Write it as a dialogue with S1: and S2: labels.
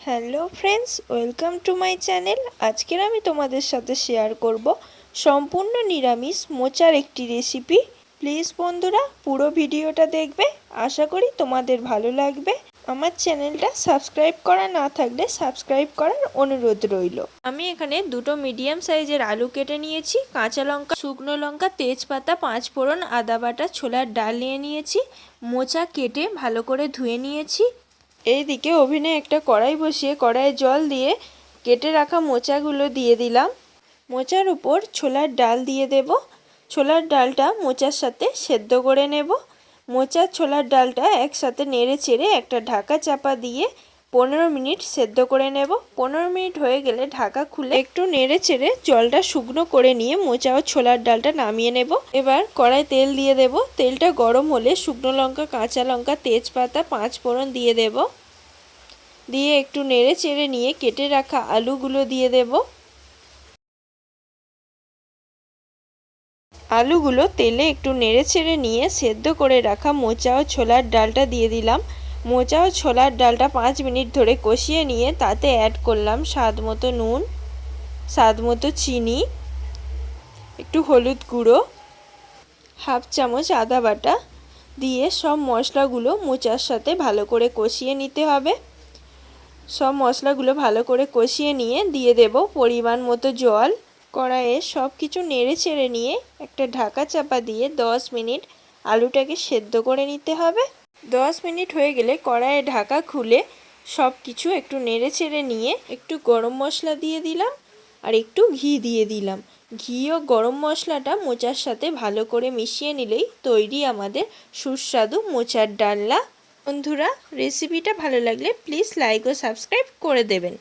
S1: Hello friends, welcome to my channel. আজকের আমি তোমাদের সাথে শেয়ার করব সম্পূর্ণ নিরামিষ মোচার একটি রেসিপি। প্লিজ বন্ধুরা পুরো ভিডিওটা দেখবে, আশা করি তোমাদের ভালো লাগবে। আমার চ্যানেলটা সাবস্ক্রাইব করা না থাকলে সাবস্ক্রাইব করার অনুরোধ রইল। আমি এখানে দুটো মিডিয়াম সাইজের আলু কেটে নিয়েছি, কাঁচা লঙ্কা, শুকনো লঙ্কা, তেজপাতা, 5 ফোড়ন, আদা বাটা, ছোলার ডাল নিয়ে নিয়েছি, মোচা কেটে ভালো করে ধুয়ে নিয়েছি। এইদিকে ওভেনে একটা কড়াই বসিয়ে কড়াইয়ে জল দিয়ে কেটে রাখা মোচাগুলো দিয়ে দিলাম। মোচার উপর ছোলার ডাল দিয়ে দেব। ছোলার ডালটা মোচার সাথে সেদ্ধ করে নেব। মোচার ছোলার ডালটা একসাথে নেড়ে চেড়ে একটা ঢাকা চাপা দিয়ে 15 মিনিট সেদ্ধ করে নেব। 15 মিনিট হয়ে গেলে ঢাকা খুলে একটু নেড়ে চেড়ে জলটা শুকনো করে নিয়ে মোচা ও ছোলার ডালটা নামিয়ে নেব। এবার কড়াই তেল দিয়ে দেব। তেলটা গরম হলে শুকনো লঙ্কা, কাঁচা লঙ্কা, তেজপাতা, 5 ফোড়ন দিয়ে দেব। দিয়ে একটু নেড়ে চেড়ে নিয়ে কেটে রাখা আলুগুলো দিয়ে দেব। আলুগুলো তেলে একটু নেড়ে চেড়ে নিয়ে সেদ্ধ করে রাখা মোচা ও ছোলার ডালটা দিয়ে দিলাম। মোচা ও ছোলার ডালটা 5 মিনিট ধরে কষিয়ে নিয়ে তাতে অ্যাড করলাম স্বাদ মতো নুন, স্বাদ মতো চিনি, একটু হলুদ গুঁড়ো, হাফ চামচ আদা বাটা দিয়ে সব মশলাগুলো মোচার সাথে ভালো করে কষিয়ে নিতে হবে। সব মশলাগুলো ভালো করে কষিয়ে নিয়ে দিয়ে দেব পরিমাণ মতো জল। কড়াইয়ে সব কিছু নেড়ে চেড়ে নিয়ে একটা ঢাকা চাপা দিয়ে 10 মিনিট আলুটাকে সেদ্ধ করে নিতে হবে। 10 মিনিট হয়ে গেলে কড়াইয়ে ঢাকা খুলে সব কিছু একটু নেড়ে চেড়ে নিয়ে একটু গরম মশলা দিয়ে দিলাম আর একটু ঘি দিয়ে দিলাম। ঘি ও গরম মশলাটা মোচার সাথে ভালো করে মিশিয়ে নিলেই তৈরি আমাদের সুস্বাদু মোচার ডালনা। বন্ধুরা, রেসিপিটা ভালো লাগলে প্লিজ লাইক ও সাবস্ক্রাইব করে দেবেন।